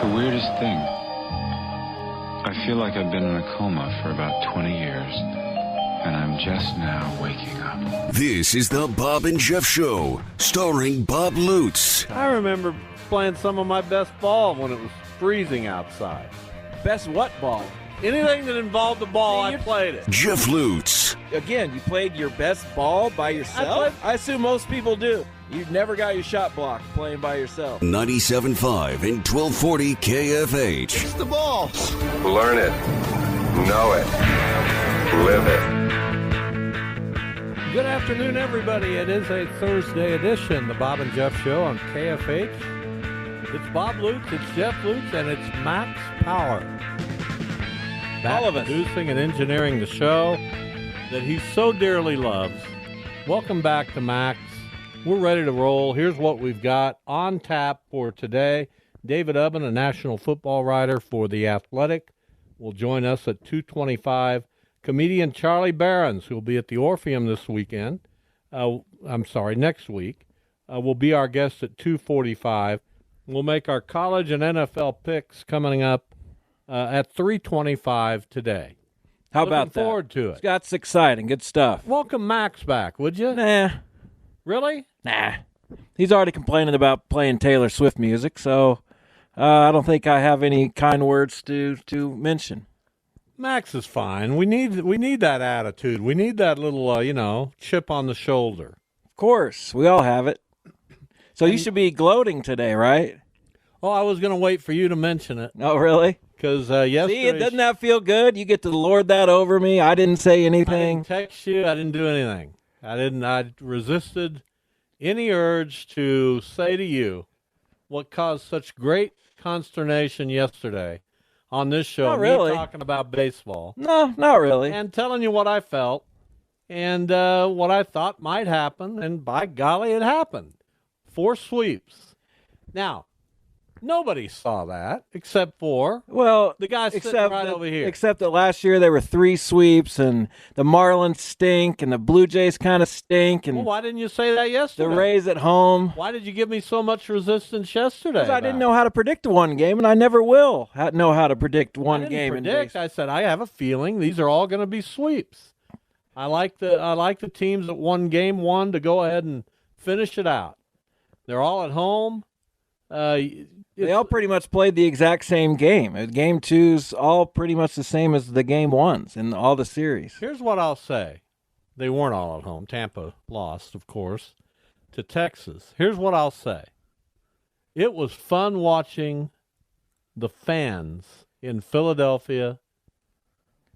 the weirdest thing. I feel like I've been in a coma for about 20 years, and I'm just now waking up. This is the Bob and Jeff Show, starring Bob Lutz. I remember playing some of my best ball when it was freezing outside. Best what ball? Anything that involved the ball, I played it. Jeff Lutz. Again, you played your best ball by yourself? I assume most people do. You've never got your shot blocked playing by yourself. 97.5 and 1240 KFH. It's the ball. Learn it. Know it. Live it. Good afternoon, everybody. It is a Thursday edition, the Bob and Jeff Show on KFH. It's Bob Lutz, it's Jeff Lutz, and it's Max Power. Back All of us. Producing and engineering the show that he so dearly loves. Welcome back to Max. We're ready to roll. Here's what we've got on tap for today. David Ubben, a national football writer for The Athletic, will join us at 2:25. Comedian Charlie Berens, who will be at the Orpheum this weekend, next week, will be our guest at 2:45. We'll make our college and NFL picks coming up at 3:25 today. How about that? Looking forward to it. That's exciting. Good stuff. Welcome Max back, would you? Nah. Really? Nah. He's already complaining about playing Taylor Swift music, so I don't think I have any kind words to mention. Max is fine. We need that attitude. We need that little, chip on the shoulder. Of course. We all have it. So you should be gloating today, right? Oh, I was going to wait for you to mention it. Oh, really? Because yesterday... See, doesn't that feel good? You get to lord that over me. I didn't say anything. I didn't text you. I didn't do anything. I resisted any urge to say to you what caused such great consternation yesterday on this show. Not really. Me talking about baseball. No, not really. And telling you what I felt and what I thought might happen. And by golly, it happened. 4 sweeps. Now, nobody saw that except for the guy sitting right over here. Except that last year there were 3 sweeps, and the Marlins stink, and the Blue Jays kind of stink, and well, why didn't you say that yesterday? the Rays at home. Why did you give me so much resistance yesterday? Because I didn't know how to predict one game, and I never will know how to predict one I didn't game. predict. I said I have a feeling these are all going to be sweeps. I like the teams that won game 1 to go ahead and finish it out. They're all at home. They all pretty much played the exact same game. Game 2's all pretty much the same as the game 1s in all the series. Here's what I'll say. They weren't all at home. Tampa lost, of course, to Texas. Here's what I'll say. It was fun watching the fans in Philadelphia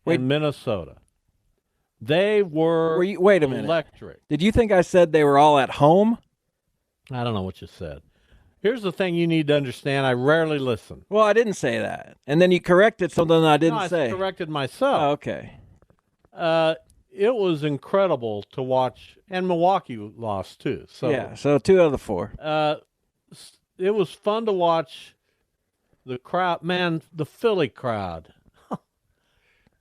and Minnesota. They were wait a minute. Electric. Did you think I said they were all at home? I don't know what you said. Here's the thing you need to understand. I rarely listen. Well, I didn't say that. And then you corrected something I didn't say. I corrected myself. Oh, okay. It was incredible to watch, and Milwaukee lost too. So yeah, so 2 out of the 4. It was fun to watch the crowd. Man, the Philly crowd.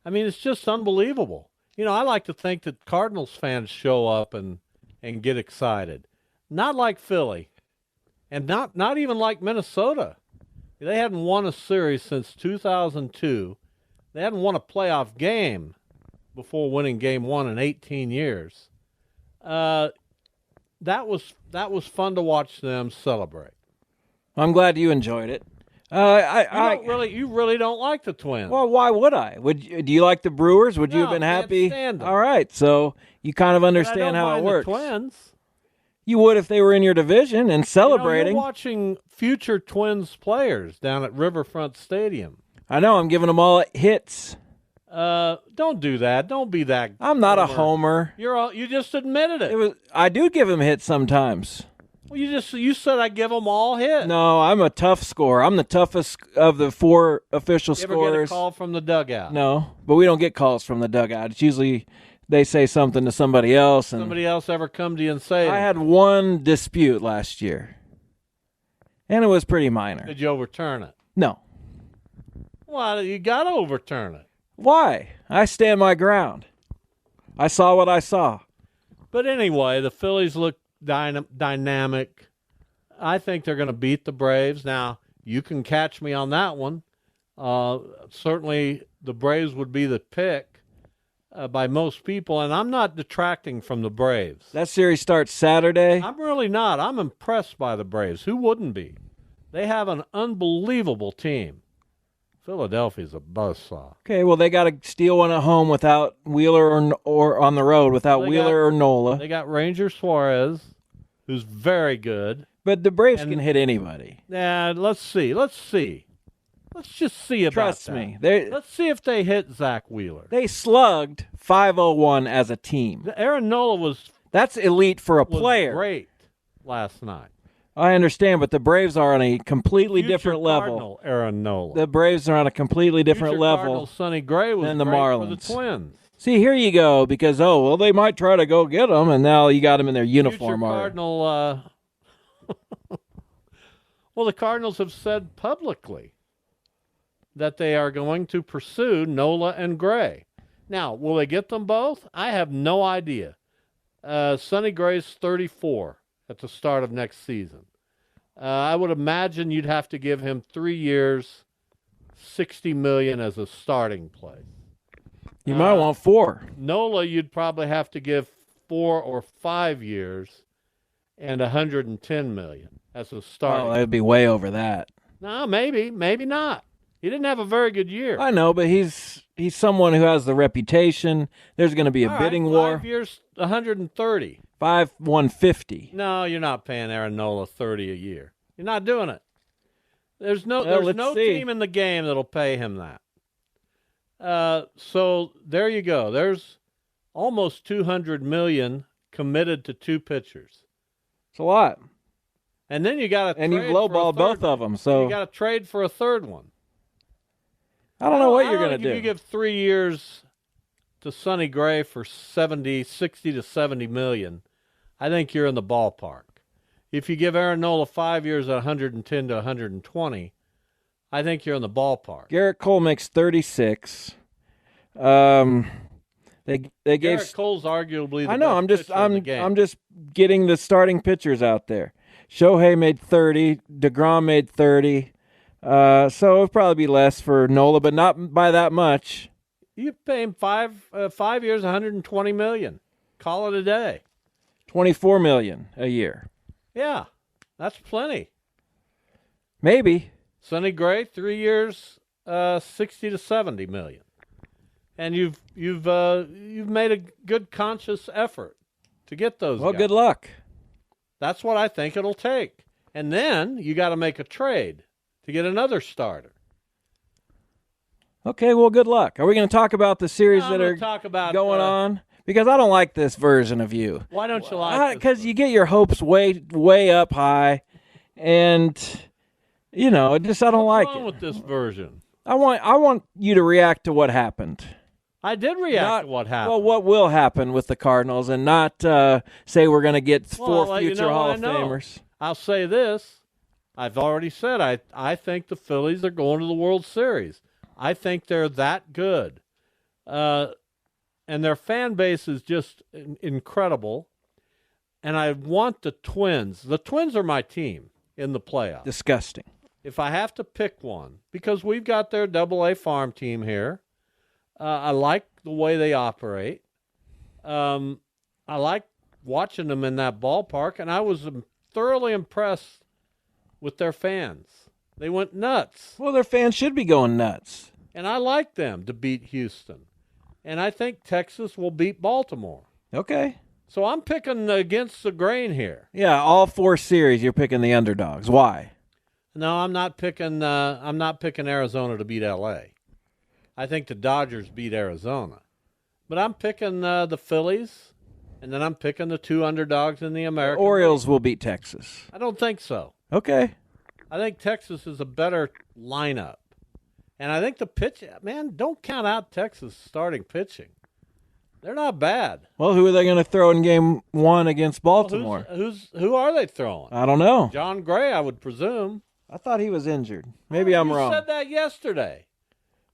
I mean, it's just unbelievable. I like to think that Cardinals fans show up and get excited. Not like Philly. And not even like Minnesota. They hadn't won a series since 2002. They hadn't won a playoff game before winning game 1 in 18 years. That was fun to watch them celebrate. I'm glad you enjoyed it. You really don't like the Twins. Well, why would I? Do you like the Brewers? Would you have been happy? Can't stand them. All right, so you kind of understand how it works. The Twins. You would if they were in your division and celebrating. You're watching future Twins players down at Riverfront Stadium. I know. I'm giving them all hits. Don't do that. Don't be that. I'm not a homer. You just admitted it. I do give them hits sometimes. Well, you said I give them all hits. No, I'm a tough scorer. I'm the toughest of the 4 official you ever scorers. Get a call from the dugout? No, but we don't get calls from the dugout. It's usually they say something to somebody else. And somebody else ever come to you and say it? I had one dispute last year, and it was pretty minor. Did you overturn it? No. Well, you got to overturn it. Why? I stand my ground. I saw what I saw. But anyway, the Phillies look dynamic. I think they're going to beat the Braves. Now, You can catch me on that one. Certainly, the Braves would be the pick by most people, and I'm not detracting from the Braves. That series starts Saturday. I'm really not. I'm impressed by the Braves. Who wouldn't be? They have an unbelievable team. Philadelphia's a buzzsaw. Okay, well, they got to steal one at home without Wheeler or on the road without Wheeler or Nola. They got Ranger Suarez, who's very good. But the Braves can hit anybody. Yeah, let's see. Let's just see about Trust that. me. Let's see if they hit Zach Wheeler. They slugged 501 as a team. Aaron Nola That's elite for a player. Great last night. I understand, but the Braves are on a completely different level. Cardinal Aaron Nola. The Braves are on a completely different Future level Cardinal Sonny Gray was than the great Marlins. for the Twins. See, here you go, because, they might try to go get them, and now you got them in their uniform. Future Cardinal, well, the Cardinals have said publicly that they are going to pursue Nola and Gray. Now, will they get them both? I have no idea. Sonny Gray's 34 at the start of next season. I would imagine you'd have to give him 3 years, $60 million as a starting place. You might want 4. Nola, you'd probably have to give 4 or 5 years and $110 million as a starting. Oh, that'd be way over that. No, maybe not. He didn't have a very good year. I know, but he's someone who has the reputation. There's going to be a bidding war. 5 years, 130. 150. No, you're not paying Aaron Nola 30 a year. You're not doing it. There's no let's see. team in the game that'll pay him that. So there you go. There's almost $200 million committed to 2 pitchers. It's a lot. And then you got to and you've lowballed both of them. So you got to trade for a third one. I don't know what you're going to do. If you give 3 years to Sonny Gray for 60 to 70 million, I think you're in the ballpark. If you give Aaron Nola 5 years at 110 to 120, I think you're in the ballpark. Garrett Cole makes 36. They gave Garrett Cole's arguably the I know. best pitcher in the game. I'm just getting the starting pitchers out there. Shohei made 30. DeGrom made 30. So it'll probably be less for Nola, but not by that much. You pay him 5 years, 120 million. Call it a day. $24 million a year. Yeah, that's plenty. Maybe. Sonny Gray, 3 years, 60 to 70 million. And you've made a good conscious effort to get those Well, guys. good luck. That's what I think it'll take. And then you got to make a trade to get another starter. Okay, well, good luck. Are we going to talk about the series No, that I'm are gonna talk about, going on? Because I don't like this version of you. Why don't you like this? Because you get your hopes way up high, and I don't What's like wrong it. with this version? I want you to react to what happened. I did react to what happened. Well, what will happen with the Cardinals, and not say we're going to get 4 future Hall of Famers. I'll say this. I've already said I think the Phillies are going to the World Series. I think they're that good. And their fan base is just incredible. And I want the Twins. The Twins are my team in the playoffs. Disgusting. If I have to pick one, because we've got their Double-A farm team here. I like the way they operate. I like watching them in that ballpark, and I was thoroughly impressed with their fans. They went nuts. Well, their fans should be going nuts. And I like them to beat Houston. And I think Texas will beat Baltimore. Okay. So I'm picking against the grain here. Yeah, all 4 series you're picking the underdogs. Why? No, I'm not picking Arizona to beat LA. I think the Dodgers beat Arizona. But I'm picking the Phillies, and then I'm picking the 2 underdogs in the American Orioles League. will beat Texas. I don't think so. Okay. I think Texas is a better lineup. And I think the pitch, man, don't count out Texas starting pitching. They're not bad. Well, who are they going to throw in game 1 against Baltimore? Well, who are they throwing? I don't know. John Gray, I would presume. I thought he was injured. Maybe I'm wrong. You said that yesterday.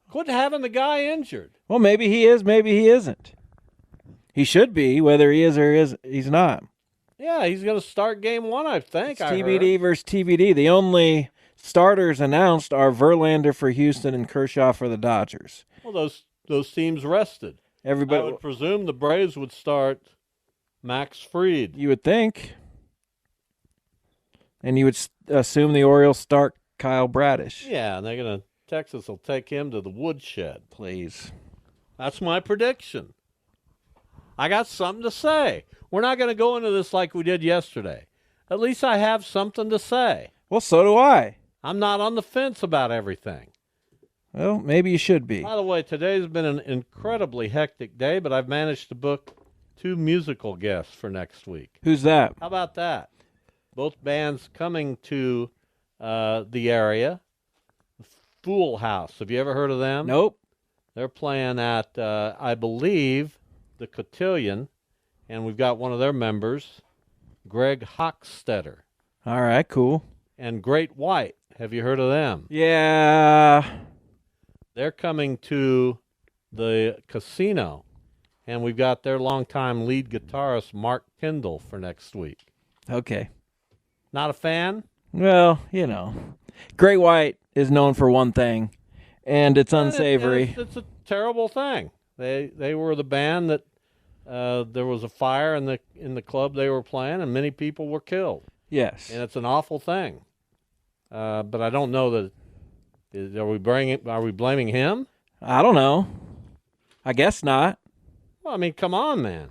Quit having the guy injured. Well, maybe he is, maybe he isn't. He should be, whether he is or he's not. Yeah, he's going to start game 1, I think. It's TBD versus TBD. The only starters announced are Verlander for Houston and Kershaw for the Dodgers. Well, those teams rested. Everybody, I would presume the Braves would start Max Fried. you would think. And you would assume the Orioles start Kyle Bradish. Yeah, and Texas will take him to the woodshed. Please. That's my prediction. I got something to say. We're not going to go into this like we did yesterday. At least I have something to say. Well, so do I. I'm not on the fence about everything. Well, maybe you should be. By the way, today's been an incredibly hectic day, but I've managed to book 2 musical guests for next week. Who's that? How about that? Both bands coming to the area. Fool House. Have you ever heard of them? Nope. They're playing at, I believe, the Cotillion, and we've got one of their members, Greg Hochstetter. All right, cool. And Great White. Have you heard of them? Yeah. They're coming to the casino, and we've got their longtime lead guitarist, Mark Kendall, for next week. Okay. Not a fan? Well, Great White is known for one thing, and it's unsavory. It's a terrible thing. They were the band that there was a fire in the club they were playing, and many people were killed. Yes. And it's an awful thing. But I don't know that. Are we blaming him? I don't know. I guess not. Well, I mean, come on, man.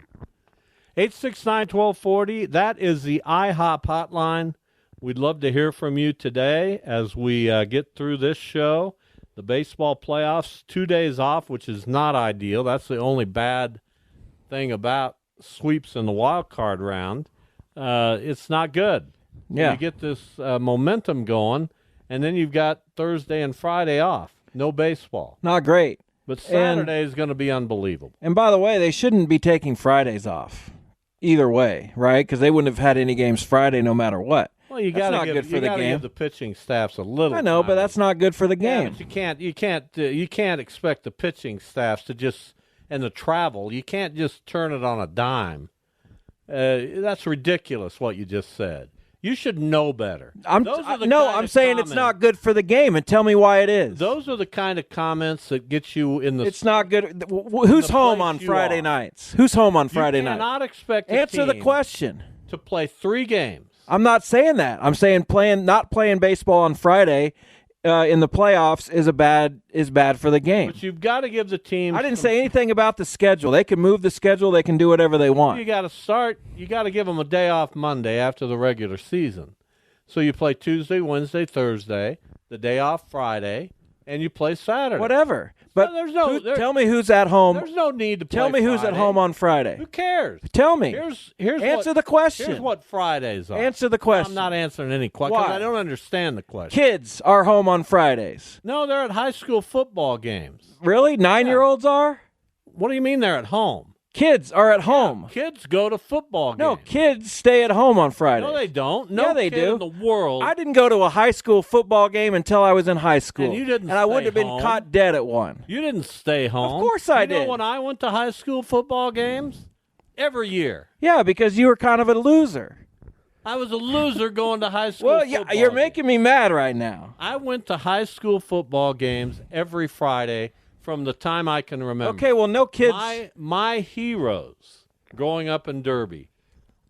869-1240. That is the IHOP hotline. We'd love to hear from you today as we get through this show. The baseball playoffs, 2 days off, which is not ideal. That's the only bad thing about sweeps in the wild card round. It's not good. Yeah. You get this momentum going, and then you've got Thursday and Friday off. No baseball. Not great. But Saturday is going to be unbelievable. And by the way, they shouldn't be taking Fridays off either way, right? Because they wouldn't have had any games Friday no matter what. Well, you That's got not to good for the game. give the pitching staffs a little. I know, time. but that's not good for the Yeah, game. but you can't expect the pitching staffs to just and the travel. You can't just turn it on a dime. That's ridiculous what you just said. You should know better. I'm saying it's not good for the game, and tell me why it is. Those are the kind of comments that get you in the. It's not good. Who's home on Friday nights? Who's home on Friday night? You cannot expect Answer the question. To play 3 games. I'm not saying that. I'm saying not playing baseball on Friday in the playoffs is bad for the game. But you've got to give the team. I didn't say anything about the schedule. They can move the schedule. They can do whatever they want. You got to start. You got to give them a day off Monday after the regular season. So you play Tuesday, Wednesday, Thursday, the day off Friday, and you play Saturday. Whatever. But tell me who's at home. There's no need to play Tell me who's Friday. at home on Friday. Who cares? Tell me. Answer the question. Here's what Fridays are. Answer the question. I'm not answering any question. Why? I don't understand the question. Kids are home on Fridays. No, they're at high school football games. Really? 9-year-olds are? What do you mean they're at home? Kids are at home. Kids go to football games. No, kids stay at home on Fridays. No, they don't. No yeah, they kid do. in the world. I didn't go to a high school football game until I was in high school. And you didn't I wouldn't stay have been home. caught dead at one. You didn't stay home. Of course I did. You know when I went to high school football games? Every year. Yeah, because you were kind of a loser. I was a loser going to high school Well, football you're games. making me mad right now. I went to high school football games every Friday from the time I can remember. Okay, well, no kids. My heroes growing up in Derby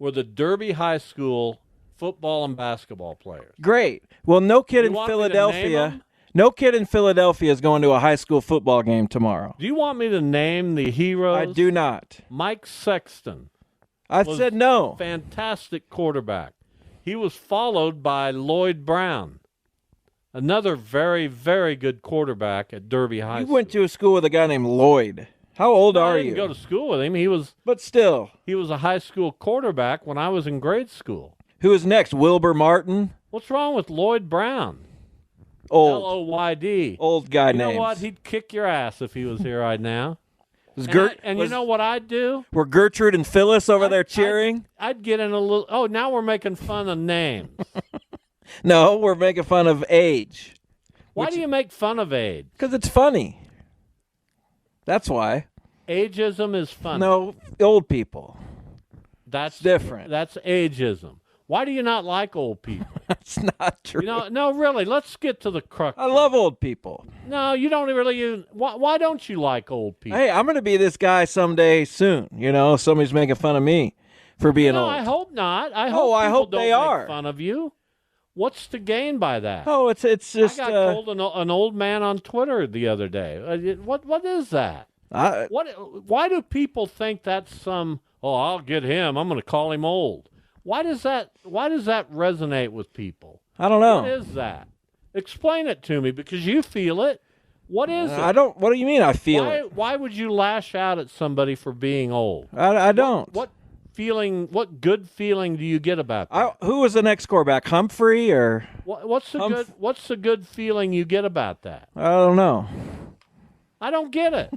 were the Derby High School football and basketball players. Great. Well, no kid You in want me to name Philadelphia. them? No kid in Philadelphia is going to a high school football game tomorrow. Do you want me to name the heroes? I do not. Mike Sexton. I was said no. Fantastic quarterback. He was followed by Lloyd Brown, another very, very good quarterback at Derby High School. You went to a school with a guy named Lloyd. How old are I didn't you? go to school with him. He was a high school quarterback when I was in grade school. Who is next? Wilbur Martin? What's wrong with Lloyd Brown? Old. Lloyd. Old guy You names. know what? He'd kick your ass if he was here right now. You know what I'd do? Were Gertrude and Phyllis over there cheering? I'd get in a little. Oh, now we're making fun of names. No, we're making fun of age. Why do you make fun of age? Because it's funny. That's why. Ageism is funny. No, old people. That's different. That's ageism. Why do you not like old people? That's not true. No, really. Let's get to the crux. I love old people. No, you don't really. Why don't you like old people? Hey, I'm going to be this guy someday soon. Somebody's making fun of me for being old. I hope not. I hope don't they make are. fun of you. What's the gain by that? Oh, it's just. I got called an old man on Twitter the other day. What is that? Why do people think that's some? Oh, I'll get him. I'm going to call him old. Why does that resonate with people? I don't know. What is that? Explain it to me, because you feel it. What is it? I don't. What do you mean? I feel it. Why would you lash out at somebody for being old? I don't. What good feeling do you get about that? Who was the next quarterback? Humphrey or What's the good feeling you get about that? I don't know. I don't get it.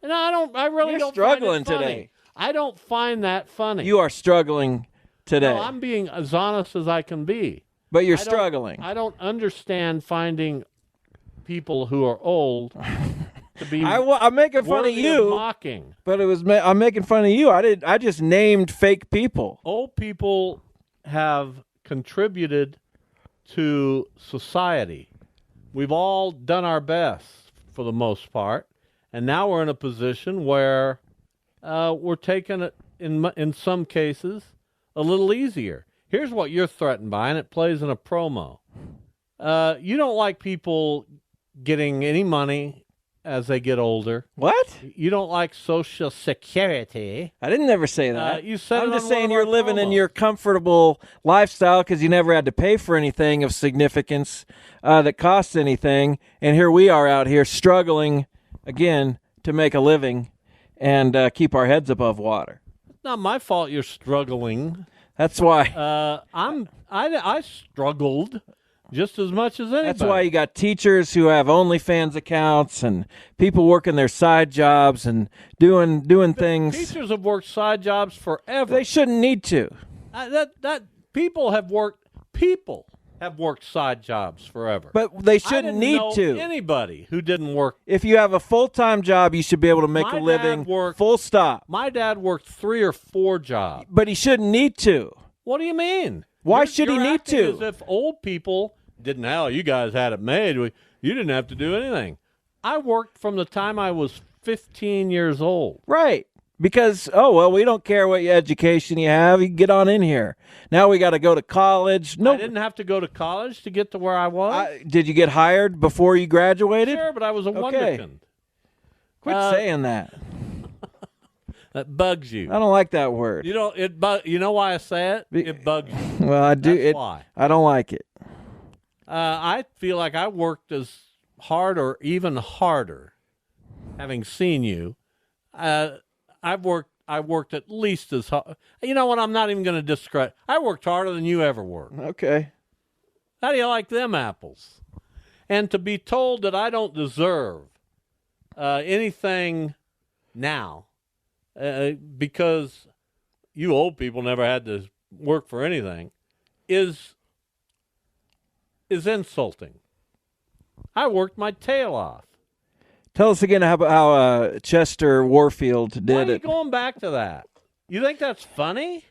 And I really You're don't struggling find it funny. today. I don't find that funny. You are struggling today. No, I'm being as honest as I can be. But you're struggling. I don't understand finding people who are old to be I'm making fun of worthy you. mocking. But I'm making fun of you. I just named fake people. Old people have contributed to society. We've all done our best for the most part, and now we're in a position where we're taking it in some cases a little easier. Here's what you're threatened by, and it plays in a promo. You don't like people getting any money as they get older. What? You don't like Social Security. I didn't never say that. You said I'm it just on saying one of you're our living in promos. your comfortable lifestyle because you never had to pay for anything of significance that costs anything. And here we are out here struggling, again, to make a living and keep our heads above water. It's not my fault you're struggling. That's why. I struggled just as much as anybody. That's why you got teachers who have OnlyFans accounts and people working their side jobs and doing things. Teachers have worked side jobs forever. They shouldn't need to. People have worked side jobs forever. But they I shouldn't didn't need know to. Anybody who didn't work. If you have a full-time job, you should be able to make My a living. dad worked- Full stop. My dad worked 3 or 4 jobs. But he shouldn't need to. What do you mean? Why should he You're need acting to? As if old people didn't. Hell, you guys had it made. You didn't have to do anything. I worked from the time I was 15 years old. Right. Because, we don't care what education you have. You can get on in here. Now we got to go to college. No, I didn't have to go to college to get to where I was. Did you get hired before you graduated? Sure, but I was a wonderkind. Quit saying that. That bugs you. I don't like that word. You know why I say it? It bugs you. Well, I do. That's why. I don't like it. I feel like I worked as hard or even harder, having seen you. I worked at least as hard. You know what? I'm not even going to discredit. I worked harder than you ever worked. Okay. How do you like them apples? And to be told that I don't deserve anything now because you old people never had to work for anything is insulting. I worked my tail off. Tell us again how Chester Warfield did Why are you it. going back to that? You think that's funny?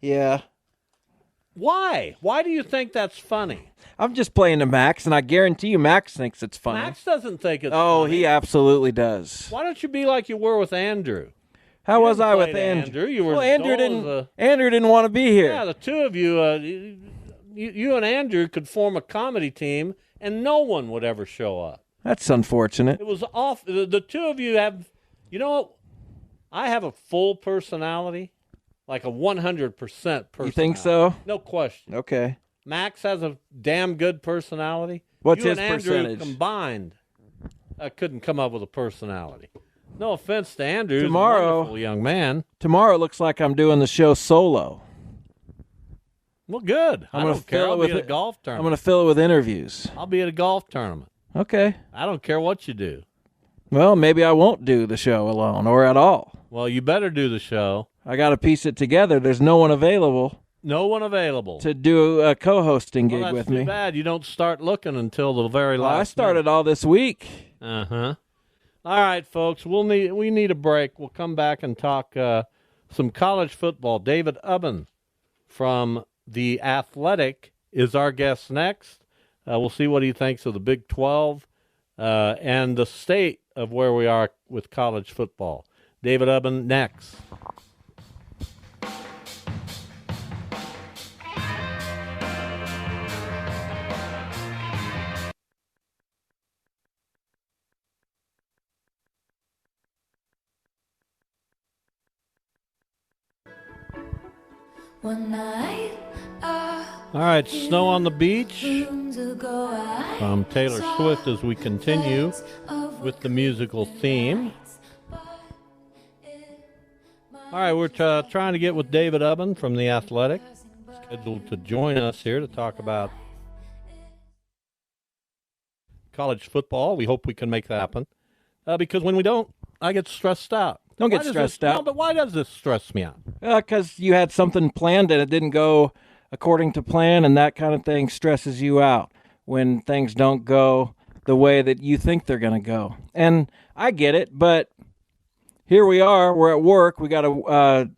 Yeah. Why? Why do you think that's funny? I'm just playing to Max, and I guarantee you Max thinks it's funny. Max doesn't think it's Oh, funny. he absolutely does. Why don't you be like you were with Andrew? How You was didn't I play with to Andrew? Andrew. You were well, as Andrew dull didn't. as Andrew didn't want to be here. Yeah, the two of you, you and Andrew could form a comedy team, and no one would ever show up. That's unfortunate. It was off. The two of you have, you know what? I have a full personality, like a 100% personality. You think so? No question. Okay. Max has a damn good personality. What's you his and Andrew percentage? combined, I couldn't come up with a personality. No offense to Andrew. Tomorrow- He's a wonderful young man. Tomorrow it looks like I'm doing the show solo. Well, good. I gonna don't care. fill it I'll with be at a it- golf I'm tournament. going to fill it with interviews. I'll be at a golf tournament. Okay. I don't care what you do. Well, maybe I won't do the show alone or at all. Well, you better do the show. I got to piece it together. There's no one available No one available. to do a co-hosting Well, gig that's with too me. bad. You don't start looking until the very Well, last. I started all this week. Uh-huh. All right, folks. We need a break. We'll come back and talk some college football. David Ubben from The Athletic is our guest next. We'll see what he thinks of the Big 12 and the state of where we are with college football. David Ubben next. One night, All right, Snow on the Beach from Taylor Swift as we continue with the musical theme. All right, we're trying to get with David Ubben from The Athletic, scheduled to join us here to talk about college football. We hope we can make that happen because when we don't, I get stressed out. Don't get stressed out. No, but why does this stress me out? Because you had something planned and it didn't go according to plan, and that kind of thing stresses you out when things don't go the way that you think they're going to go. And I get it, but here we are. We're at work. We got to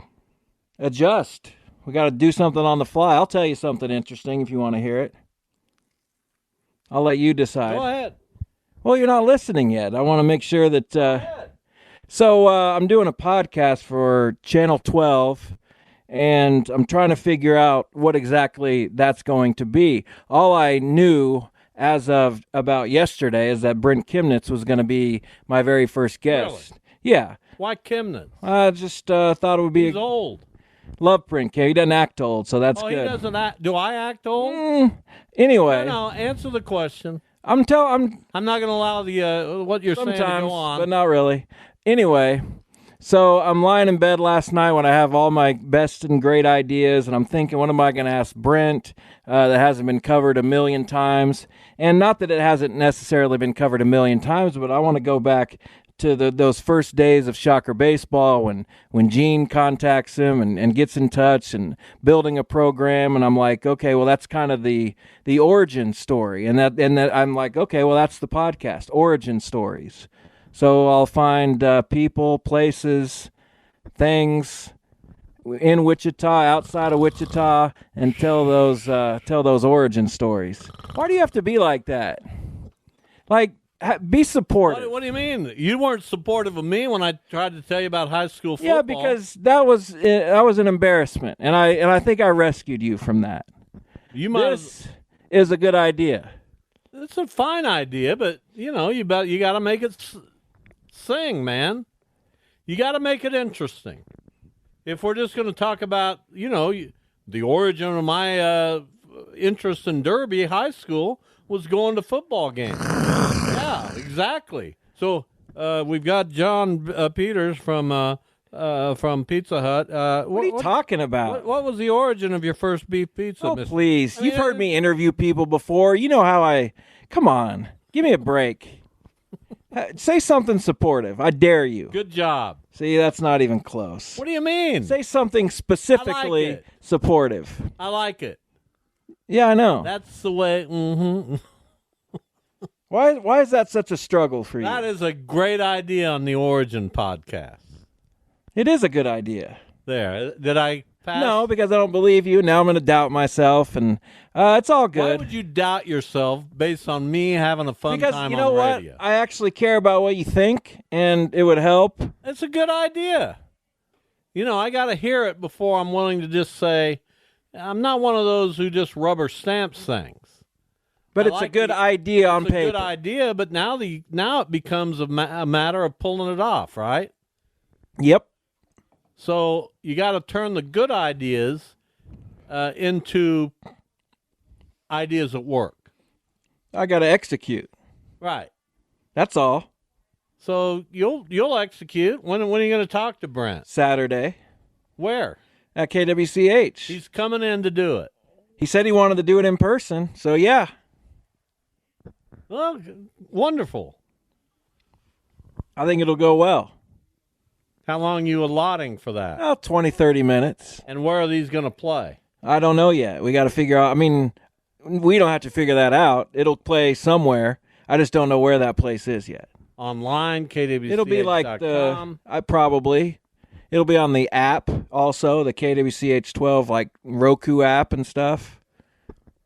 adjust. We got to do something on the fly. I'll tell you something interesting if you want to hear it. I'll let you decide. Go ahead. Well, you're not listening yet. I want to make sure that... So I'm doing a podcast for Channel 12, and I'm trying to figure out what exactly that's going to be. All I knew as of about yesterday is that Brent Kimnitz was going to be my very first guest. Really? Yeah. Why Kimnitz? I just thought it would be... He's old. Love Brent Kim. He doesn't act old, so that's good. He doesn't act... Do I act old? Anyway. No, answer the question. I'm not going to allow the what you're saying to go on. But not really. Anyway, so I'm lying in bed last night when I have all my best and great ideas, and I'm thinking, what am I going to ask Brent that hasn't been covered a million times? And not that it hasn't necessarily been covered a million times, but I want to go back to those first days of Shocker Baseball when Gene contacts him and gets in touch and building a program, and I'm like, okay, well, that's kind of the origin story. And that I'm like, okay, well, that's the podcast, Origin Stories. So I'll find people, places, things in Wichita, outside of Wichita, and tell those origin stories. Why do you have to be like that? Like, be supportive. What do you mean? You weren't supportive of me when I tried to tell you about high school football. Yeah, because that was an embarrassment, and I think I rescued you from that. This is a good idea. It's a fine idea, but you got to make it sing, man. You got to make it interesting. If we're just going to talk about, the origin of my interest in Derby High School was going to football games. Yeah, exactly. So we've got John Peters from Pizza Hut. What are you talking about? What was the origin of your first beef pizza? Oh, please. You've heard me interview people before. You know how I... Come on. Give me a break. Say something supportive. I dare you. Good job. See, that's not even close. What do you mean? Say something specifically supportive. I like it. Yeah, I know. That's the way. Mm-hmm. Why is that such a struggle for you? That is a great idea on the Origin podcast. It is a good idea. There. Did I pass? No, because I don't believe you. Now I'm going to doubt myself, and it's all good. Why would you doubt yourself based on me having a fun time on radio? Because you know what? I actually care about what you think, and it would help. It's a good idea. I got to hear it before I'm willing to just say, I'm not one of those who just rubber stamps things. But it's a good idea on paper. It's a good idea, but now it becomes a matter of pulling it off, right? Yep. So you got to turn the good ideas into ideas at work. I got to execute. Right. That's all. So you'll execute. When are you going to talk to Brent? Saturday. Where? At KWCH. He's coming in to do it. He said he wanted to do it in person, so yeah. Well, wonderful. I think it'll go well. How long are you allotting for that? Well, 20, 30 minutes. And where are these going to play? I don't know yet. We got to figure out. I mean, we don't have to figure that out. It'll play somewhere. I just don't know where that place is yet. Online, KWCH.com. It'll be like probably. It'll be on the app also, the KWCH12 like Roku app and stuff.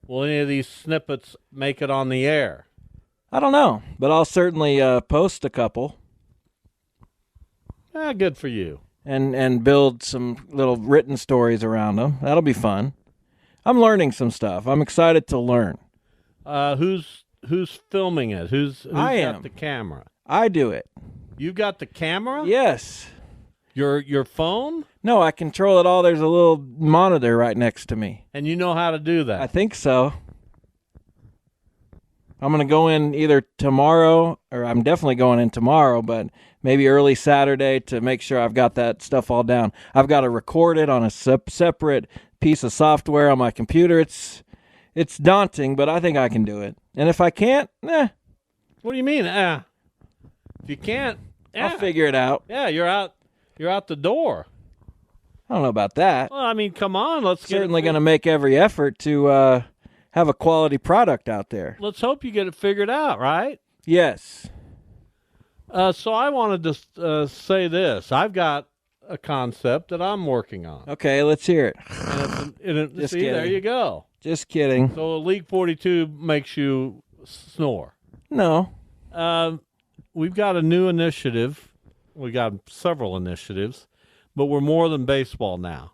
Will any of these snippets make it on the air? I don't know, but I'll certainly post a couple Good for you. and build some little written stories around them. That'll be fun. I'm learning some stuff. I'm excited to learn. Who's filming it? Who's I got am. the camera? I do it. You got the camera? Yes. Your phone? No, I control it all. There's a little monitor right next to me. And you know how to do that? I think so. I'm going to go in either tomorrow, or I'm definitely going in tomorrow, but maybe early Saturday to make sure I've got that stuff all down. I've got to record it on a separate piece of software on my computer. It's daunting, but I think I can do it. And if I can't, What do you mean? If you can't, I'll figure it out. Yeah, you're out the door. I don't know about that. Well, I mean, come on, let's Certainly going to make every effort to have a quality product out there. Let's hope you get it figured out, right? Yes. So I wanted to say this. I've got a concept that I'm working on. Okay, let's hear it. Just See, kidding. there you go. Just kidding. So League 42 makes you snore. No. We've got a new initiative. We got several initiatives, but we're more than baseball now.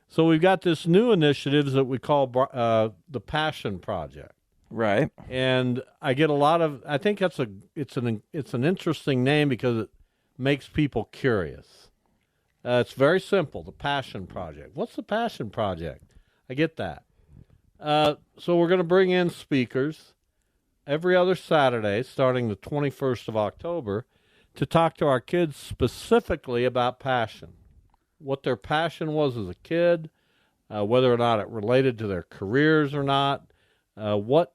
So we've got this new initiative that we call the Passion Project. Right. And I get a lot of. I think it's an interesting name because it makes people curious. It's very simple. The Passion Project. What's the Passion Project? I get that. So we're going to bring in speakers every other Saturday, starting the 21st of October, to talk to our kids specifically about passion, what their passion was as a kid, whether or not it related to their careers or not, what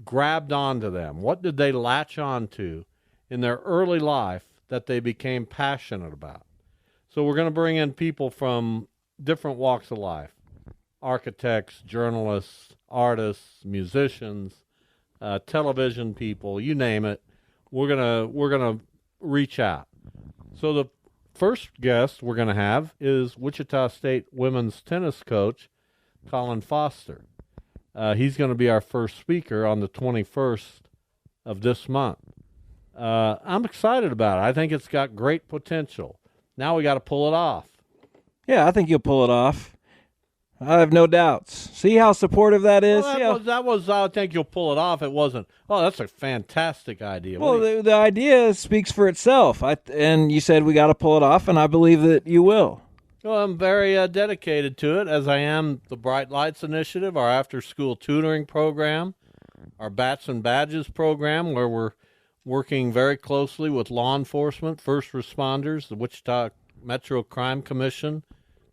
grabbed onto them, what did they latch onto in their early life that they became passionate about. So we're going to bring in people from different walks of life, architects, journalists, artists, musicians, television people, you name it. We're gonna reach out. So the first guest we're gonna have is Wichita State women's tennis coach Colin Foster. He's going to be our first speaker on the 21st of this month. I'm excited about it. I think it's got great potential. Now we got to pull it off. Yeah, I think you'll pull it off. I have no doubts. See how supportive that is? Well, that was. I think you'll pull it off. It wasn't. Oh, that's a fantastic idea. Well, the idea speaks for itself. And you said we got to pull it off, and I believe that you will. Well, I'm very dedicated to it, as I am the Bright Lights Initiative, our after-school tutoring program, our Bats and Badges program, where we're working very closely with law enforcement, first responders, the Wichita Metro Crime Commission,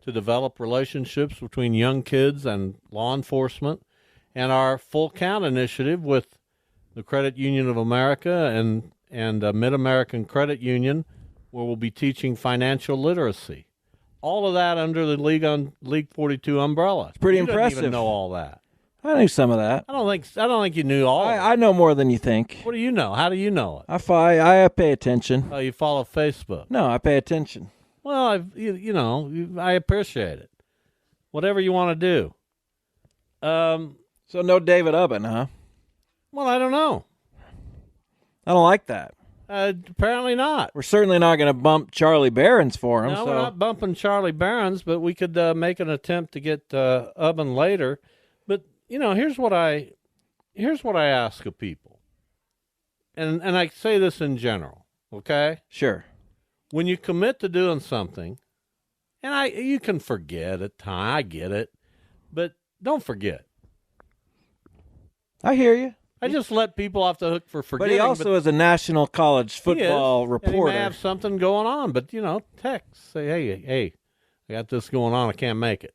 to develop relationships between young kids and law enforcement, and our Full Count initiative with the Credit Union of America and Mid-American Credit Union, where we'll be teaching financial literacy. All of that under the League 42 umbrella. It's pretty you impressive. Didn't even know all that. I knew some of that. I don't think you knew all. I know more than you think. What do you know? How do you know it? I pay attention. Oh, you follow Facebook. No, I pay attention. Well, I appreciate it. Whatever you want to do. So no David Ubben, huh? Well, I don't know. I don't like that. Apparently not. We're certainly not going to bump Charlie Berens for him. No, so. we're not bumping Charlie Berens, but we could make an attempt to get Ubben later. But here's what I ask of people, and I say this in general, okay? Sure. When you commit to doing something, and you can forget at times, I get it, but don't forget. I hear you. I just let people off the hook for forgetting. But he also is a national college football reporter. And he may have something going on, but text, say, hey, I got this going on, I can't make it.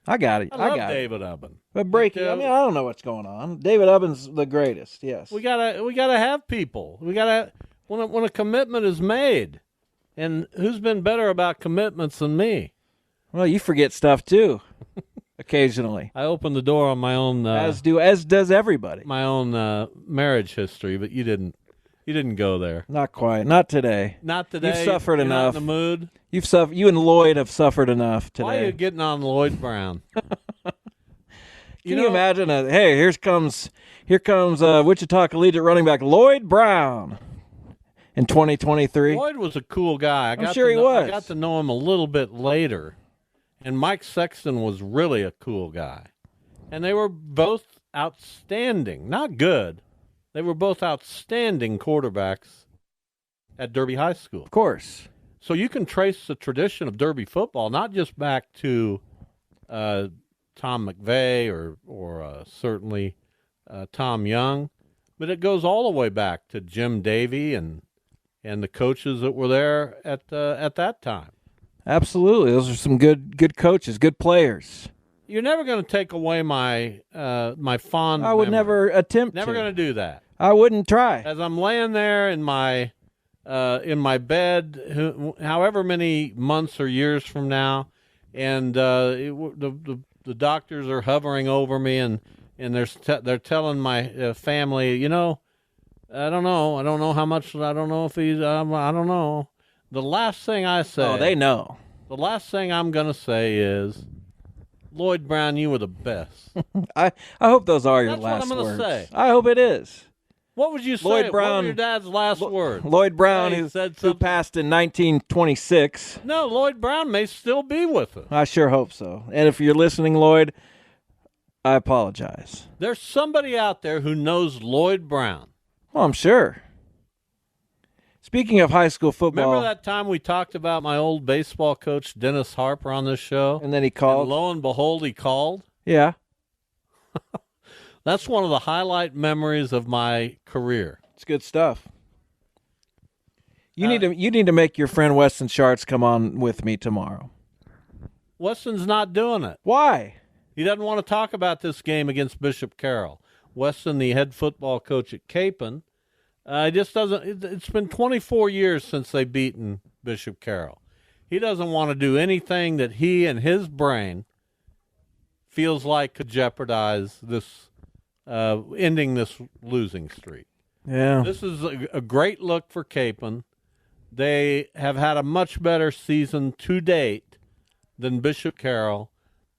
I got it. I love got David it. Ubben. But breaking, I don't know what's going on. David Ubben's the greatest. Yes. We gotta have people. We gotta when a commitment is made, and who's been better about commitments than me? Well, you forget stuff too, occasionally. I opened the door on my own. As does everybody. My own marriage history, but you didn't go there. Not quite. Not today. Not today. You've suffered You're enough. Not in the mood. You and Lloyd have suffered enough today. Why are you getting on Lloyd Brown? Can you imagine? Hey, here comes Wichita Collegiate running back Lloyd Brown in 2023. Lloyd was a cool guy. I'm sure he was. I got to know him a little bit later, and Mike Sexton was really a cool guy. And they were both outstanding, not good. They were both outstanding quarterbacks at Derby High School. Of course. So you can trace the tradition of Derby football, not just back to Tom McVeigh or certainly Tom Young, but it goes all the way back to Jim Davey and the coaches that were there at that time. Absolutely. Those are some good coaches, good players. You're never going to take away my fond I would memory. never attempt Never to. going to do that. I wouldn't try. As I'm laying there in my bed, however many months or years from now, and the doctors are hovering over me, and they're telling my family, I don't know how much, I don't know if he's, I don't know. The last thing I say. Oh, they know. The last thing I'm going to say is, Lloyd Brown, you were the best. I hope those are your That's what last I'm gonna words. say. I hope it is. What would you say? Lloyd Brown, what were your dad's last words? Lloyd Brown, Hey, who said who something. passed in 1926. No, Lloyd Brown may still be with us. I sure hope so. And if you're listening, Lloyd, I apologize. There's somebody out there who knows Lloyd Brown. Well, I'm sure. Speaking of high school football. Remember that time we talked about my old baseball coach, Dennis Harper, on this show? And then he called. And lo and behold, he called. Yeah. That's one of the highlight memories of my career. It's good stuff. You need to make your friend Weston Schartz come on with me tomorrow. Weston's not doing it. Why? He doesn't want to talk about this game against Bishop Carroll. Weston, the head football coach at Capon, just doesn't. It's been 24 years since they've beaten Bishop Carroll. He doesn't want to do anything that he and his brain feels like could jeopardize this, ending this losing streak. Yeah. This is a great look for Capon. They have had a much better season to date than Bishop Carroll,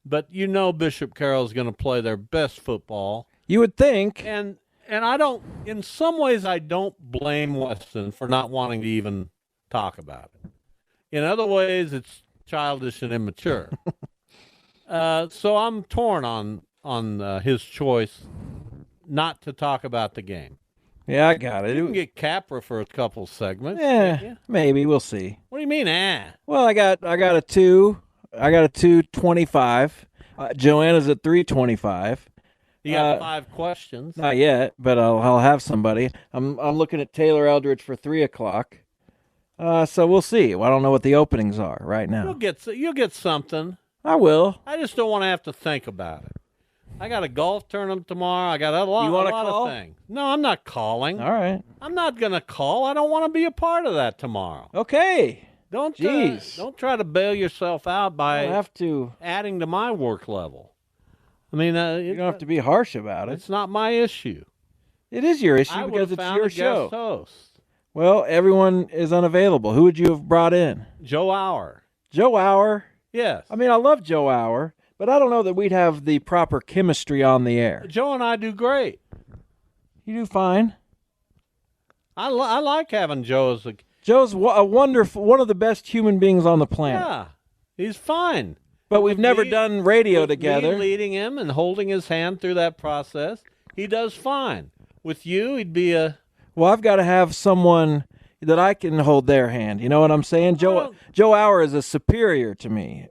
but Bishop Carroll is going to play their best football. You would think. And I don't, in some ways, I don't blame Weston for not wanting to even talk about it. In other ways, it's childish and immature. So I'm torn on his choice not to talk about the game. Yeah, I got it. You can get Capra for a couple segments. Yeah, maybe we'll see. What do you mean, Well, I got a 2. I got a 225. Joanna's at 325. You got 5 questions. Not yet, but I'll have somebody. I'm looking at Taylor Eldridge for 3:00. So we'll see. Well, I don't know what the openings are right now. You'll get something. I will. I just don't want to have to think about it. I got a golf tournament tomorrow. I got a lot call? of things. No, I'm not calling. All right. I'm not going to call. I don't want to be a part of that tomorrow. Okay. Don't try to bail yourself out by I don't have to. adding to my work level. I mean, You don't have to be harsh about it. It's not my issue. It is your issue I because would have it's found your a show. guest host. Well, everyone is unavailable. Who would you have brought in? Joe Auer. Joe Auer. Yes. I mean, I love Joe Auer, but I don't know that we'd have the proper chemistry on the air. Joe and I do great. You do fine. I like having Joe as a... Joe's a wonderful, one of the best human beings on the planet. Yeah, he's fine. But we've never done radio With together. Me leading him and holding his hand through that process, he does fine. With you, he'd be a... Well, I've got to have someone that I can hold their hand. You know what I'm saying? Joe Auer is a superior to me,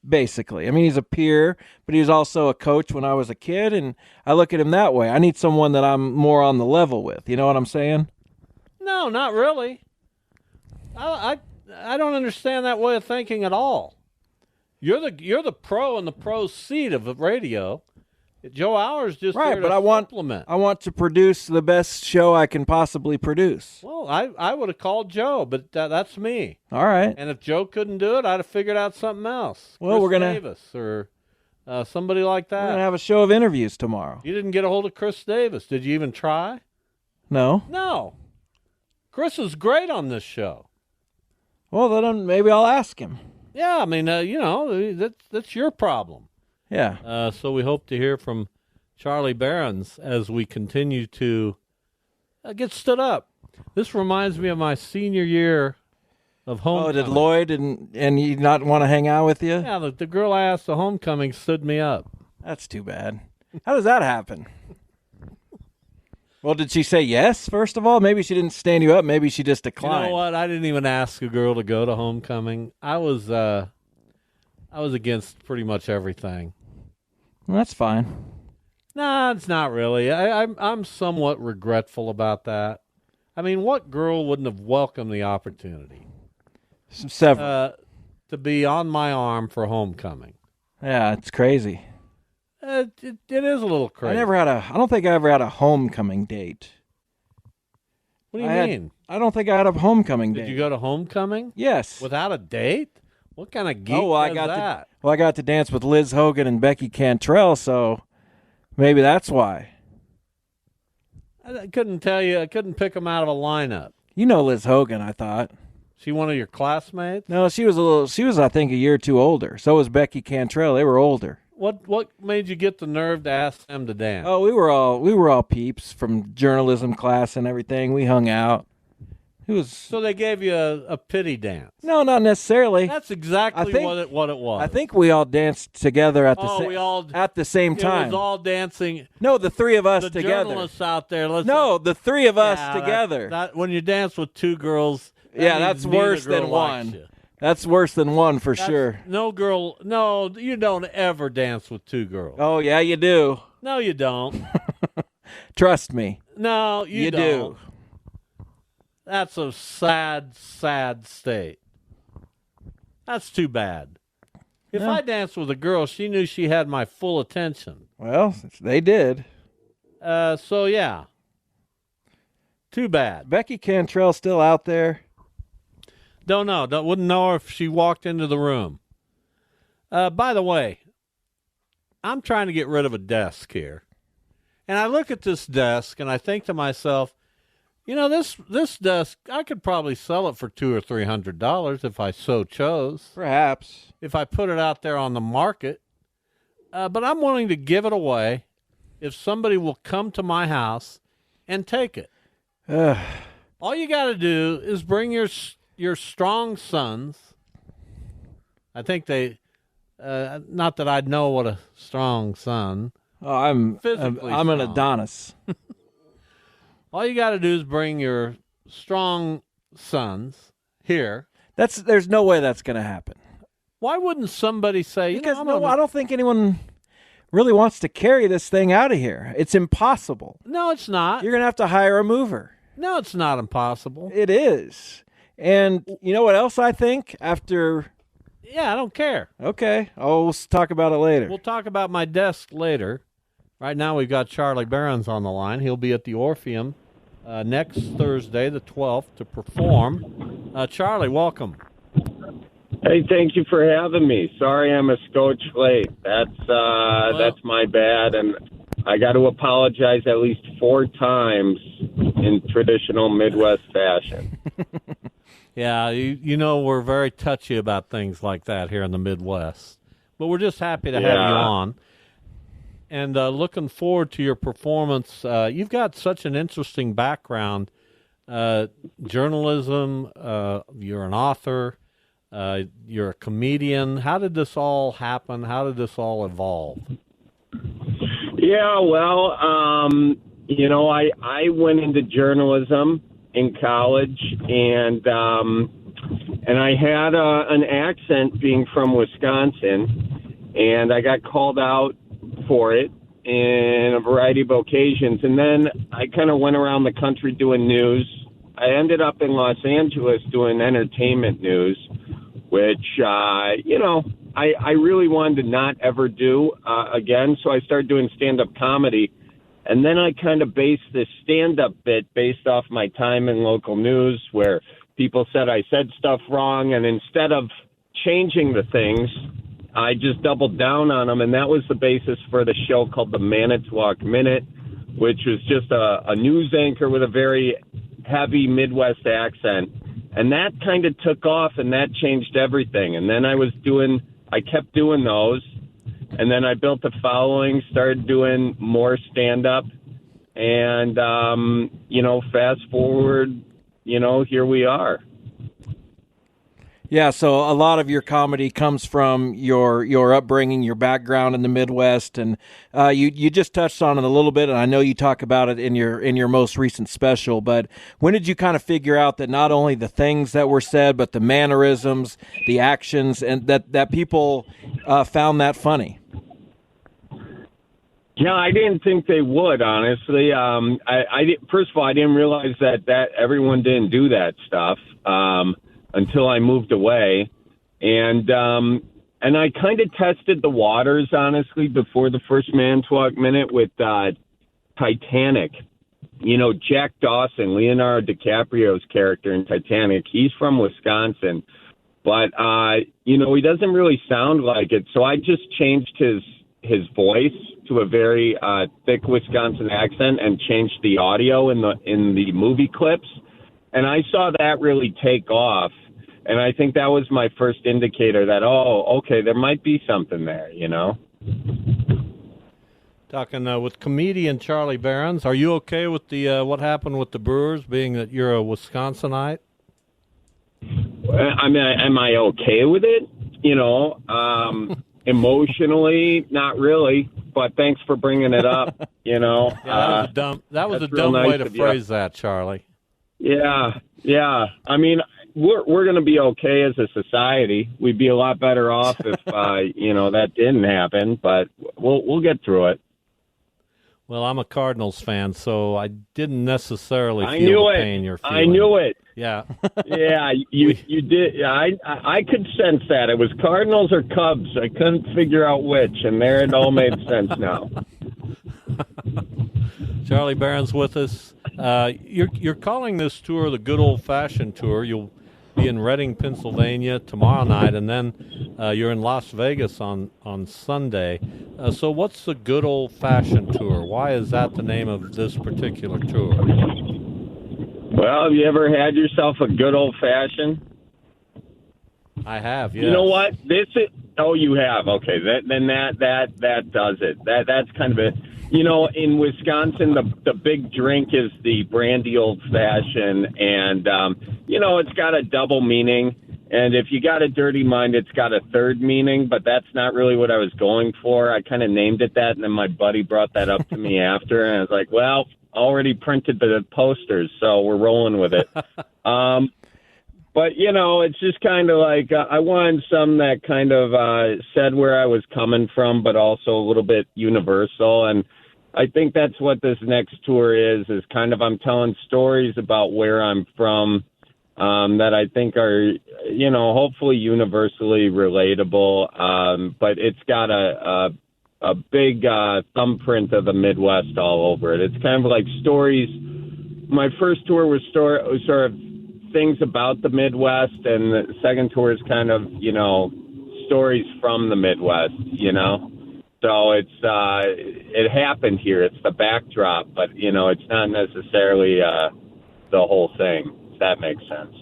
basically. I mean, he's a peer, but he's also a coach when I was a kid, and I look at him that way. I need someone that I'm more on the level with. You know what I'm saying? No, not really. I don't understand that way of thinking at all. You're the pro in the pro seat of the radio. Joe Auer's just right, there but to supplement. I want to produce the best show I can possibly produce. Well, I would have called Joe, but that's me. All right. And if Joe couldn't do it, I'd have figured out something else. Well, Chris we're gonna Davis or somebody like that. We're gonna have a show of interviews tomorrow. You didn't get a hold of Chris Davis. Did you even try? No. No. Chris is great on this show. Well, then maybe I'll ask him. Yeah, I mean, that's your problem. Yeah. So we hope to hear from Charlie Berens as we continue to get stood up. This reminds me of my senior year of homecoming. Oh, did Lloyd and he not want to hang out with you? Yeah, the girl I asked to homecoming stood me up. That's too bad. How does that happen? Well, did she say yes, first of all? Maybe she didn't stand you up. Maybe she just declined. You know what? I didn't even ask a girl to go to homecoming. I was against pretty much everything. Well, that's fine. Nah, it's not really. I'm somewhat regretful about that. I mean, what girl wouldn't have welcomed the opportunity Several. to be on my arm for homecoming? Yeah, it's crazy. It is a little crazy. I don't think I ever had a homecoming date. What do you mean? I don't think I had a homecoming date. Did you go to homecoming? Yes. Without a date? What kind of geek I does that? I got to dance with Liz Hogan and Becky Cantrell, so maybe that's why. I couldn't tell you. I couldn't pick them out of a lineup. You know Liz Hogan, I thought. She one of your classmates? No, she was I think a year or two older. So was Becky Cantrell. They were older. What made you get the nerve to ask them to dance? Oh, we were all peeps from journalism class and everything. We hung out. So they gave you a pity dance? No, not necessarily. That's exactly what it was. I think we all danced together at the same time. It was all dancing. No, the three of us the together. Journalists out there. The three of us together. That when you dance with two girls. That's worse than one. That's worse than one for sure. No, you don't ever dance with two girls. Oh, yeah, you do. No, you don't. Trust me. No, you don't. Do. That's a sad, sad state. That's too bad. If I danced with a girl, she knew she had my full attention. Well, they did. So, yeah. Too bad. Becky Cantrell still out there? Don't know. Wouldn't know if she walked into the room. By the way, I'm trying to get rid of a desk here. And I look at this desk and I think to myself, this desk, I could probably sell it for $200 or $300 if I so chose. Perhaps. If I put it out there on the market. But I'm willing to give it away if somebody will come to my house and take it. All you got to do is bring your strong sons. I think not that I'd know what a strong son. Oh, I'm strong. an Adonis. All you got to do is bring your strong sons here. There's no way that's going to happen. Why wouldn't somebody say? Because I don't think anyone really wants to carry this thing out of here. It's impossible. No, it's not. You're going to have to hire a mover. No, it's not impossible. It is. And you know what else I think after... Yeah, I don't care. Okay. We'll talk about it later. We'll talk about my desk later. Right now we've got Charlie Berens on the line. He'll be at the Orpheum next Thursday, the 12th, to perform. Charlie, welcome. Hey, thank you for having me. Sorry I'm a scotch late. That's my bad, and I got to apologize at least 4 times in traditional Midwest fashion. Yeah, we're very touchy about things like that here in the Midwest. But we're just happy to have you on. And looking forward to your performance. You've got such an interesting background. Journalism, you're an author, you're a comedian. How did this all happen? How did this all evolve? Yeah, well, I went into journalism in college, and I had an accent being from Wisconsin, and I got called out for it in a variety of occasions. And then I kind of went around the country doing news. I ended up in Los Angeles doing entertainment news, which, I really wanted to not ever do again. So I started doing stand-up comedy. And then I kind of based this stand-up bit based off my time in local news where people said I said stuff wrong. And instead of changing the things, I just doubled down on them, and that was the basis for the show called the Manitowoc Minute, which was just a news anchor with a very heavy Midwest accent. And that kind of took off, and that changed everything. And then I kept doing those, and then I built a following, started doing more stand-up, and, fast forward, here we are. Yeah, so a lot of your comedy comes from your upbringing, your background in the Midwest, and you just touched on it a little bit, and I know you talk about it in your most recent special. But when did you kind of figure out that not only the things that were said, but the mannerisms, the actions, and that people found that funny? Yeah, I didn't think they would, honestly. First of all, I didn't realize that everyone didn't do that stuff. Until I moved away. And I kind of tested the waters, honestly, before the first Man-Talk Minute with Titanic. Jack Dawson, Leonardo DiCaprio's character in Titanic, he's from Wisconsin. But, he doesn't really sound like it. So I just changed his voice to a very thick Wisconsin accent and changed the audio in the movie clips. And I saw that really take off. And I think that was my first indicator that, okay, there might be something there, Talking with comedian Charlie Berens. Are you okay with the what happened with the Brewers, being that you're a Wisconsinite? I mean, am I okay with it? Emotionally, not really. But thanks for bringing it up. Yeah, that was dumb. That was a dumb way to phrase that, Charlie. Yeah. I mean, we're going to be okay as a society. We'd be a lot better off if that didn't happen. But we'll get through it. Well, I'm a Cardinals fan, so I didn't necessarily feel the pain you're feeling. I knew it. Yeah. Yeah, you did. I could sense that. It was Cardinals or Cubs. I couldn't figure out which, and there it all made sense now. Charlie Berens with us. You're calling this tour the Good Old Fashioned Tour. You'll be in Reading, Pennsylvania tomorrow night, and then you're in Las Vegas on Sunday. So what's the Good Old Fashioned Tour? Why is that the name of this particular tour? Well, have you ever had yourself a good old fashioned? I have, yes. You know what? You have. Okay, then that does it. That's kind of it. In Wisconsin, the big drink is the brandy old fashioned, and it's got a double meaning. And if you got a dirty mind, it's got a third meaning. But that's not really what I was going for. I kind of named it that, and then my buddy brought that up to me after, and I was like, well, already printed the posters, so we're rolling with it. But, it's just kind of like I wanted some that kind of said where I was coming from, but also a little bit universal. And I think that's what this next tour is kind of I'm telling stories about where I'm from that I think are, hopefully universally relatable. But it's got a big thumbprint of the Midwest all over it. It's kind of like stories. My first tour was sort of things about the Midwest, and the second tour is kind of, stories from the Midwest, So it happened here. It's the backdrop, but, it's not necessarily the whole thing, if that makes sense.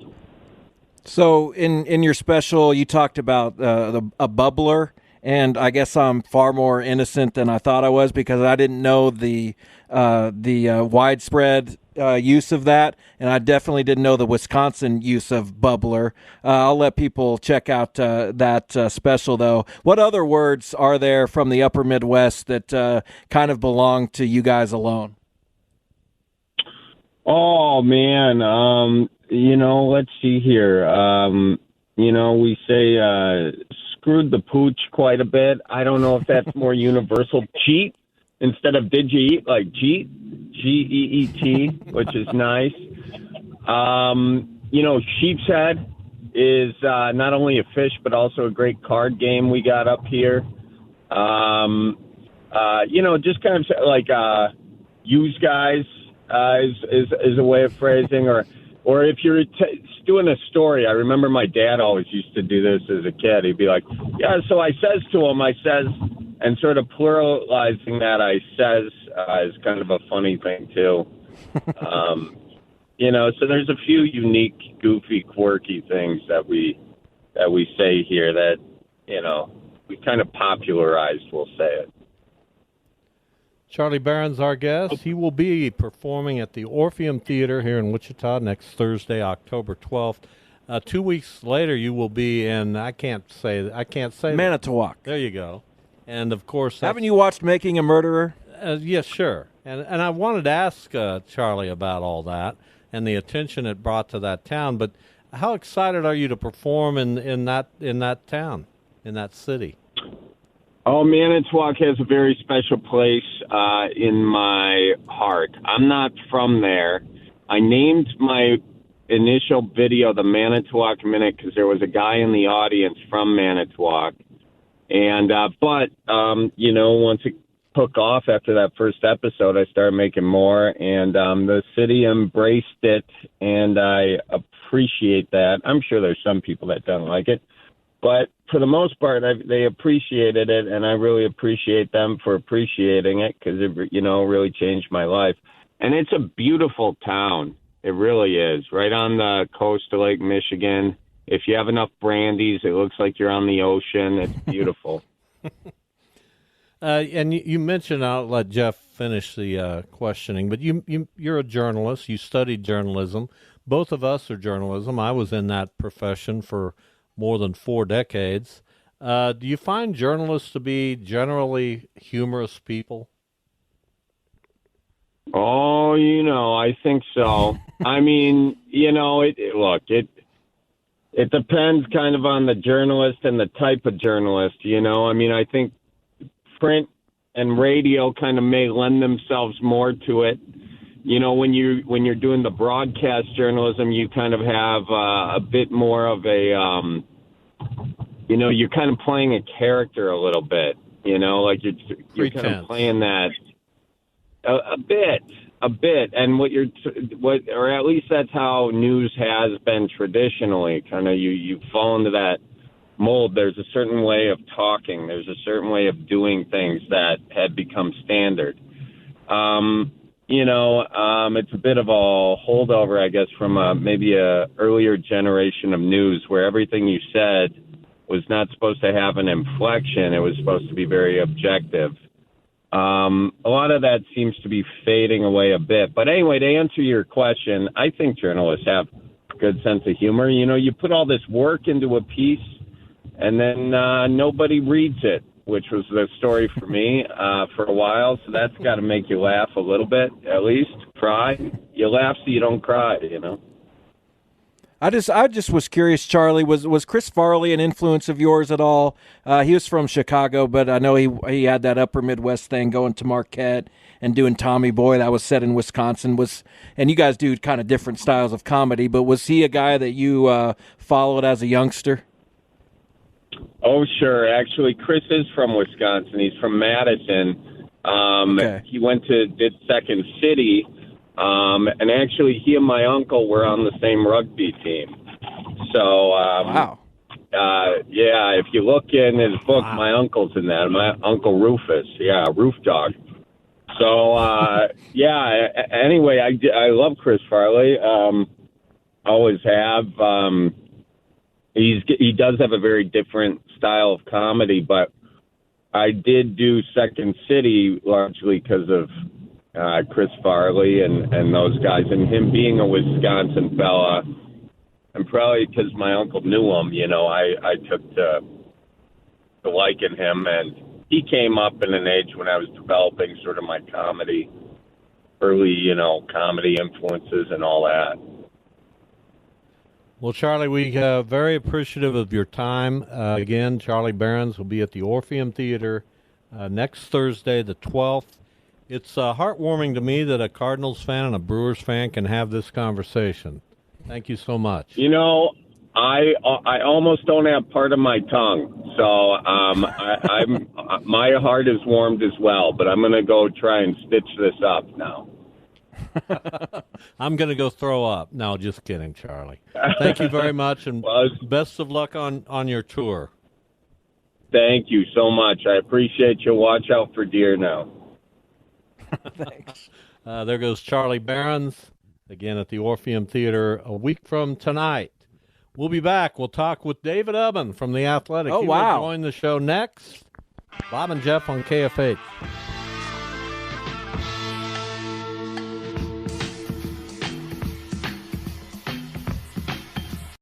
So in your special, you talked about a bubbler. And I guess I'm far more innocent than I thought I was, because I didn't know the widespread use of that, and I definitely didn't know the Wisconsin use of bubbler. I'll let people check out that special, though. What other words are there from the upper Midwest that kind of belong to you guys alone? Oh, man. Let's see here. We say screwed the pooch quite a bit. I don't know if that's more universal. Cheat instead of did you eat, like cheat, G-E-E-T, which is nice. Sheep's Head is not only a fish, but also a great card game we got up here. Just kind of like use guys is a way of phrasing, or if you're doing a story. I remember my dad always used to do this as a kid. He'd be like, yeah, so I says to him, and sort of pluralizing that I says is kind of a funny thing too. So there's a few unique, goofy, quirky things that we say here that, we kind of popularized, we'll say it. Charlie Berens, our guest. He will be performing at the Orpheum Theater here in Wichita next Thursday, October 12th. 2 weeks later, you will be in, I can't say Manitowoc. There you go. And, of course... Haven't you watched Making a Murderer? Yes, sure. And I wanted to ask Charlie about all that and the attention it brought to that town. But how excited are you to perform in that town, in that city? Oh, Manitowoc has a very special place in my heart. I'm not from there. I named my initial video the Manitowoc Minute because there was a guy in the audience from Manitowoc. And but once it took off after that first episode, I started making more, and the city embraced it, and I appreciate that. I'm sure there's some people that don't like it, but for the most part, they appreciated it, and I really appreciate them for appreciating it because it, really changed my life. And it's a beautiful town. It really is. Right on the coast of Lake Michigan. If you have enough brandies, it looks like you're on the ocean. It's beautiful. And you mentioned, I'll let Jeff finish the questioning, but you're a journalist. You studied journalism. Both of us are journalism. I was in that profession for more than 4 decades. Do you find journalists to be generally humorous people? Oh, I think so. I mean, it depends kind of on the journalist and the type of journalist, I mean, I think print and radio kind of may lend themselves more to it. When you're doing the broadcast journalism, you kind of have a bit more of a, you're kind of playing a character a little bit, like you're kind of playing that a bit. And or at least that's how news has been traditionally. Kind of you fall into that mold. There's a certain way of talking. There's a certain way of doing things that had become standard. It's a bit of a holdover, I guess, from maybe a earlier generation of news where everything you said was not supposed to have an inflection. It was supposed to be very objective. A lot of that seems to be fading away a bit. But anyway, to answer your question, I think journalists have a good sense of humor. You put all this work into a piece, and then nobody reads it, which was the story for me for a while. So that's got to make you laugh a little bit, at least. Cry. You laugh so you don't cry, I just was curious, Charlie, was Chris Farley an influence of yours at all? He was from Chicago, but I know he had that upper Midwest thing, going to Marquette and doing Tommy Boy. That was set in Wisconsin. And you guys do kind of different styles of comedy, but was he a guy that you followed as a youngster? Oh, sure. Actually, Chris is from Wisconsin. He's from Madison. Okay. He did Second City. And actually, he and my uncle were on the same rugby team. So, wow. Yeah, if you look in his book, my uncle's in that. My Uncle Rufus, Roof Dog. So, anyway, I love Chris Farley. Always have. He does have a very different style of comedy, but I did do Second City largely because of Chris Farley and those guys, and him being a Wisconsin fella, and probably because my uncle knew him, I took to liking him, and he came up in an age when I was developing sort of my early comedy influences and all that. Well, Charlie, we very appreciative of your time. Again, Charlie Berens will be at the Orpheum Theater next Thursday, the 12th. It's heartwarming to me that a Cardinals fan and a Brewers fan can have this conversation. Thank you so much. I almost don't have part of my tongue, so I'm my heart is warmed as well. But I'm going to go try and stitch this up now. I'm going to go throw up. No, just kidding, Charlie. Thank you very much, and best of luck on your tour. Thank you so much. I appreciate you. Watch out for deer now. Thanks. There goes Charlie Berens. again at the Orpheum Theater a week from tonight. We'll be back. We'll talk with David Ubben from The Athletic. Oh, He wow. will join the show next. Bob and Jeff on KFH.